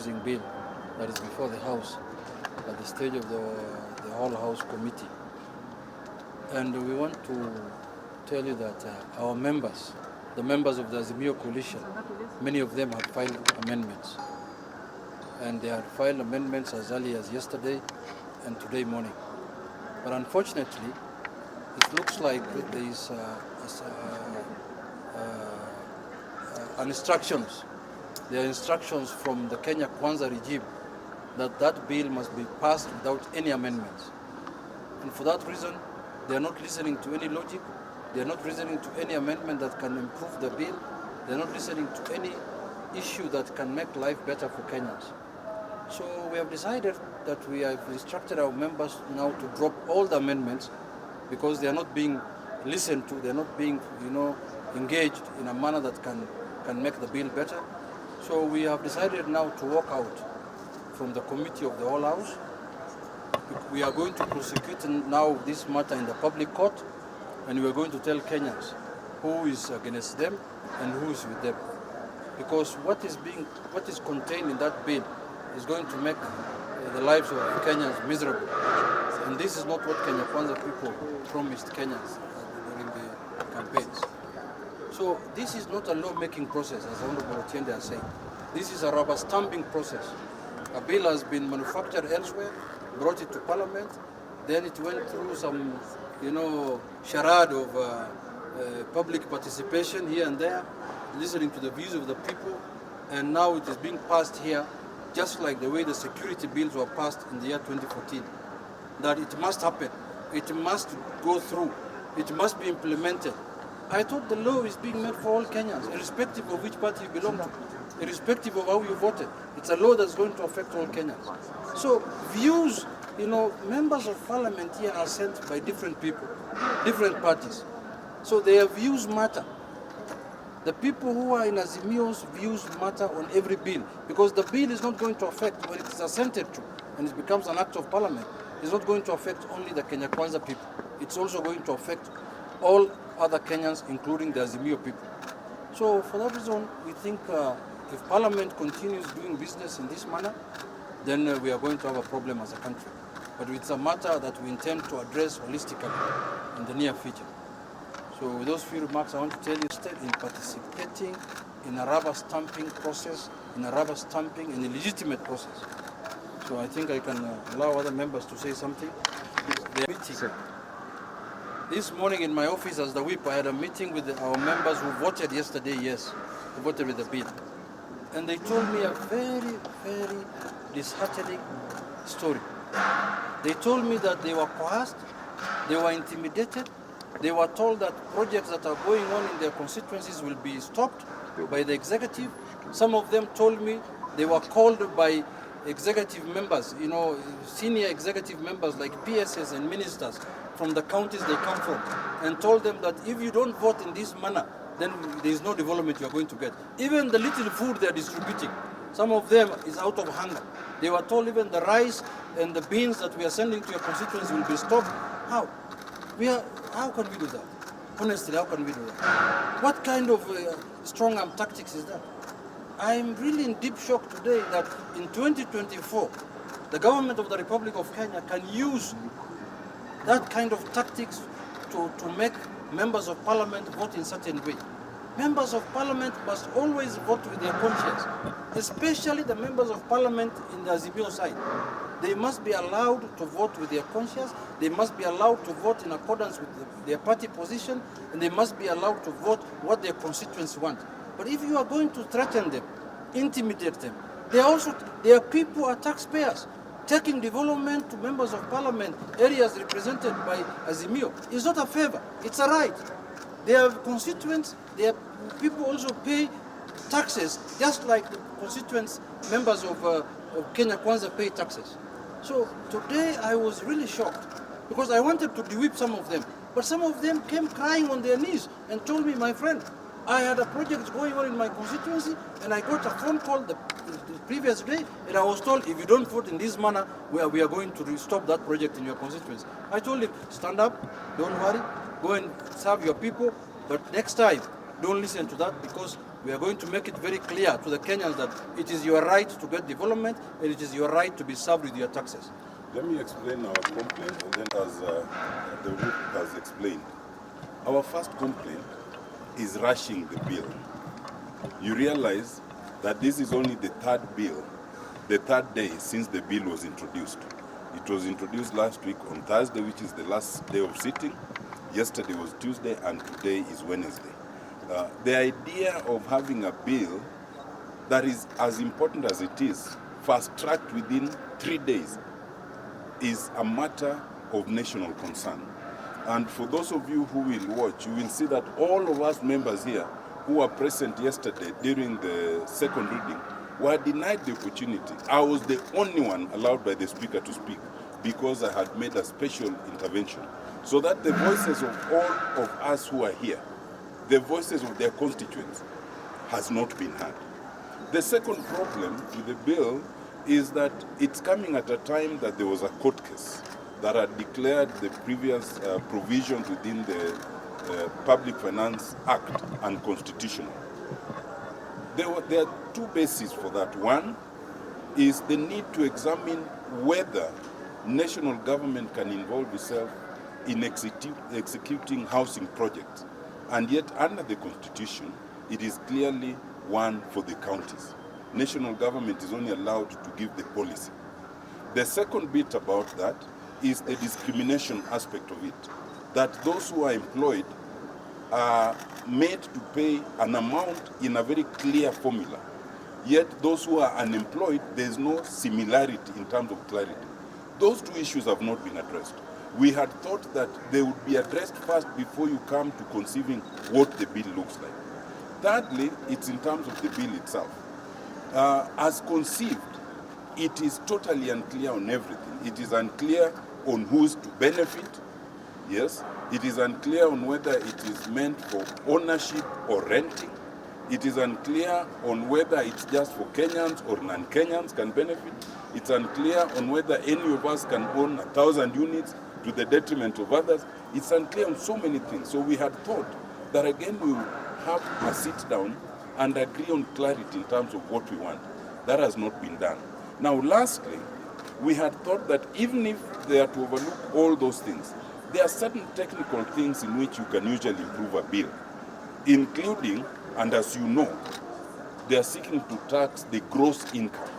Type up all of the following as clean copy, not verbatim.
housing bill that is before the House at the stage of the whole House committee. And we want to tell you that our members, the members of the AZIMIO coalition, many of them have filed amendments. And they had filed amendments as early as yesterday and today morning. But unfortunately, it looks like there is instructions. There are instructions from the Kenya Kwanza regime that that bill must be passed without any amendments. And for that reason, they are not listening to any logic. They are not listening to any amendment that can improve the bill. They are not listening to any issue that can make life better for Kenyans. So we have decided that we have instructed our members now to drop all the amendments because they are not being listened to. They are not being, engaged in a manner that can make the bill better. So we have decided now to walk out from the committee of the whole House. We are going to prosecute now this matter in the public court, and we are going to tell Kenyans who is against them and who is with them. Because what is contained in that bill is going to make the lives of Kenyans miserable. And this is not what Kenya Kwanza people promised Kenyans during the campaigns. So this is not a law-making process, as Honorable Otiende has said. This is a rubber stamping process. A bill has been manufactured elsewhere, brought it to Parliament, then it went through some, charade of public participation here and there, listening to the views of the people, and now it is being passed here, just like the way the security bills were passed in the year 2014. That it must happen, it must go through, it must be implemented. I thought the law is being made for all Kenyans, irrespective of which party you belong to, irrespective of how you voted. It's a law that's going to affect all Kenyans. So views, members of parliament here are sent by different people, different parties. So their views matter. The people who are in AZIMIO's views matter on every bill, because the bill is not going to affect, when it is assented to and it becomes an act of parliament, it's not going to affect only the Kenya Kwanza people. It's also going to affect all other Kenyans, including the AZIMIO people. So for that reason, we think if Parliament continues doing business in this manner, then we are going to have a problem as a country. But it's a matter that we intend to address holistically in the near future. So with those few remarks, I want to tell you, in participating in a rubber stamping process, in a legitimate process. So I think I can allow other members to say something. This morning in my office as the whip, I had a meeting with our members who voted yesterday, who voted with the bill. And they told me a very, very disheartening story. They told me that they were coerced, they were intimidated, they were told that projects that are going on in their constituencies will be stopped by the executive. Some of them told me they were called by executive members, senior executive members like PSs and ministers from the counties they come from, and told them that if you don't vote in this manner, then there is no development you are going to get. Even the little food they are distributing, some of them is out of hunger. They were told even the rice and the beans that we are sending to your constituency will be stopped. How? How can we do that? Honestly, how can we do that? What kind of strong arm tactics is that? I'm really in deep shock today that in 2024, the government of the Republic of Kenya can use that kind of tactics to make members of parliament vote in certain way. Members of parliament must always vote with their conscience, especially the members of parliament in the AZIMIO side. They must be allowed to vote with their conscience, they must be allowed to vote in accordance with their party position, and they must be allowed to vote what their constituents want. But if you are going to threaten them, intimidate them, their people are taxpayers. Taking development to members of parliament, areas represented by AZIMIO, is not a favor, it's a right. Their constituents, their people also pay taxes, just like the constituents, members of Kenya Kwanza pay taxes. So today I was really shocked, because I wanted to de-whip some of them, but some of them came crying on their knees and told me, my friend, I had a project going on in my constituency, and I got a phone call the previous day, and I was told, if you don't vote in this manner, we are going to stop that project in your constituency. I told him, stand up, don't worry, go and serve your people, but next time, don't listen to that, because We are going to make it very clear to the Kenyans that it is your right to get development and it is your right to be served with your taxes. Let me explain our complaint, and then as the group has explained. Our first complaint is rushing the bill. You realize that this is only the third bill, the third day since the bill was introduced. It was introduced last week on Thursday, which is the last day of sitting. Yesterday was Tuesday, and today is Wednesday. The idea of having a bill that is as important as it is, fast-tracked within 3 days, is a matter of national concern. And for those of you who will watch, you will see that all of us members here who were present yesterday during the second reading were denied the opportunity. I was the only one allowed by the Speaker to speak because I had made a special intervention, so that the voices of all of us who are here, the voices of their constituents, has not been heard. The second problem with the bill is that it's coming at a time that there was a court case that had declared the previous provisions within the Public Finance Act unconstitutional. There are two bases for that. One is the need to examine whether national government can involve itself in executing housing projects. And yet, under the Constitution, it is clearly one for the counties. National government is only allowed to give the policy. The second bit about that is the discrimination aspect of it, that those who are employed are made to pay an amount in a very clear formula. Yet those who are unemployed, there is no similarity in terms of clarity. Those two issues have not been addressed. We had thought that they would be addressed first before you come to conceiving what the bill looks like. Thirdly, it's in terms of the bill itself. As conceived, it is totally unclear on everything. It is unclear on who's to benefit. Yes, it is unclear on whether it is meant for ownership or renting. It is unclear on whether it's just for Kenyans or non-Kenyans can benefit. It's unclear on whether any of us can own 1,000 units to the detriment of others. It's unclear on so many things. So we had thought that again we would have a sit down and agree on clarity in terms of what we want. That has not been done. Now lastly, we had thought that even if they are to overlook all those things, there are certain technical things in which you can usually improve a bill, including, and as you know, they are seeking to tax the gross income,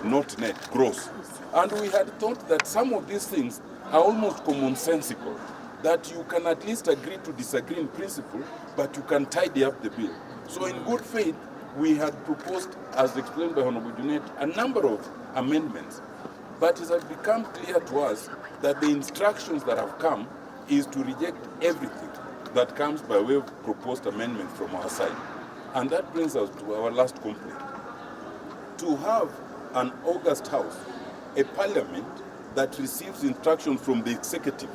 not net, gross. And we had thought that some of these things are almost commonsensical, that you can at least agree to disagree in principle, but you can tidy up the bill. So in good faith, we had proposed, as explained by Honorable Junet, a number of amendments. But it has become clear to us that the instructions that have come is to reject everything that comes by way of proposed amendment from our side. And that brings us to our last complaint. To have an August House, a parliament that receives instructions from the executive,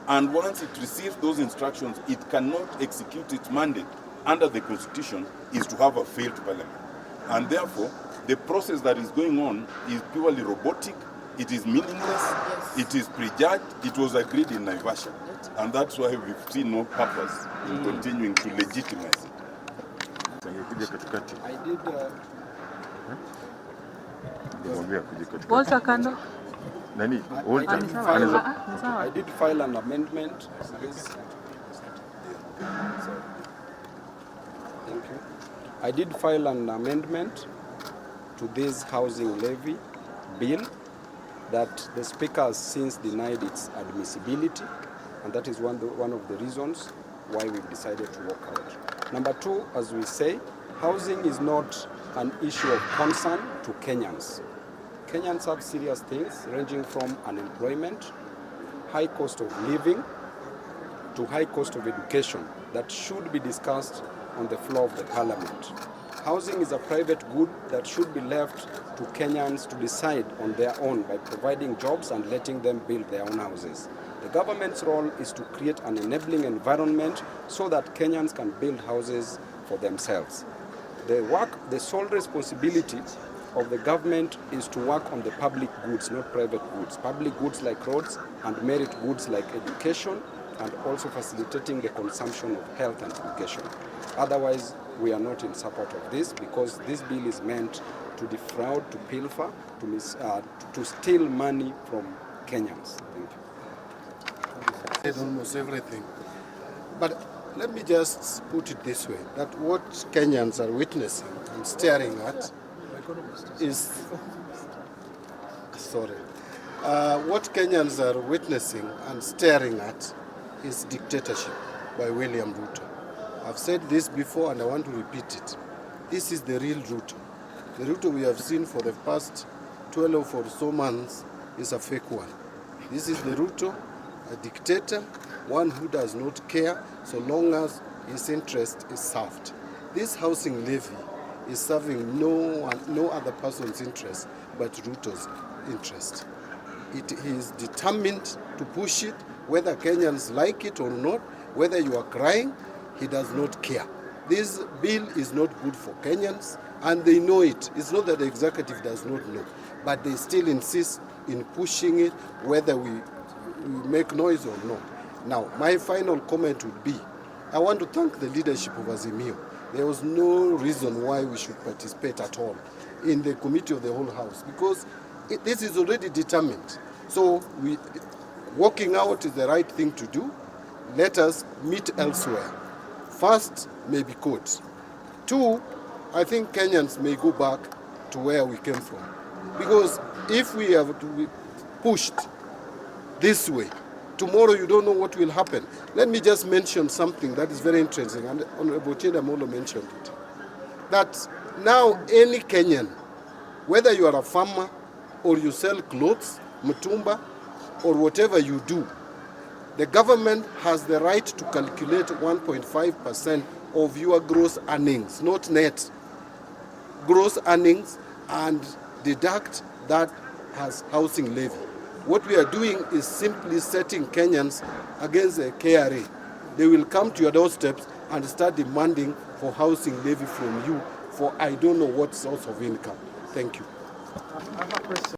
and once it receives those instructions, it cannot execute its mandate under the Constitution, is to have a failed parliament. And therefore, the process that is going on is purely robotic, it is meaningless, it is prejudged, it was agreed in Naivasha. And that's why we've seen no purpose in continuing to legitimize it. I did... I did file an amendment. Thank you. I did file an amendment to this housing levy bill that the Speaker has since denied its admissibility, and that is one of the reasons why we've decided to walk out. Number two, as we say, housing is not an issue of concern to Kenyans. Kenyans have serious things ranging from unemployment, high cost of living, to high cost of education that should be discussed on the floor of the parliament. Housing is a private good that should be left to Kenyans to decide on their own by providing jobs and letting them build their own houses. The government's role is to create an enabling environment so that Kenyans can build houses for themselves. The sole responsibility of the government is to work on the public goods, not private goods. Public goods like roads and merit goods like education, and also facilitating the consumption of health and education. Otherwise, we are not in support of this, because this bill is meant to defraud, to pilfer, to steal money from Kenyans. Thank you. Said almost everything. But let me just put it this way, that what Kenyans are witnessing and staring at is, what Kenyans are witnessing and staring at is dictatorship by William Ruto. I've said this before and I want to repeat it. This is the real Ruto. The Ruto we have seen for the past 12 or so months is a fake one. This is the Ruto, a dictator, one who does not care so long as his interest is served. This housing levy is serving no other person's interest but Ruto's interest. He is determined to push it, whether Kenyans like it or not, whether you are crying, he does not care. This bill is not good for Kenyans, and they know it. It's not that the executive does not know, but they still insist in pushing it, whether we make noise or not. Now, my final comment would be, I want to thank the leadership of AZIMIO. There was no reason why we should participate at all in the committee of the whole house, because this is already determined. So walking out is the right thing to do. Let us meet elsewhere. First, maybe courts. Two, I think Kenyans may go back to where we came from. Because if we have to be pushed this way, tomorrow you don't know what will happen. Let me just mention something that is very interesting, and Honorable Chidamolo mentioned it. That now any Kenyan, whether you are a farmer or you sell clothes, mutumba, or whatever you do, the government has the right to calculate 1.5% of your gross earnings, not net, gross earnings, and deduct that as housing levy. What we are doing is simply setting Kenyans against the KRA. They will come to your doorsteps and start demanding for housing levy from you for I don't know what source of income. Thank you. I have a question.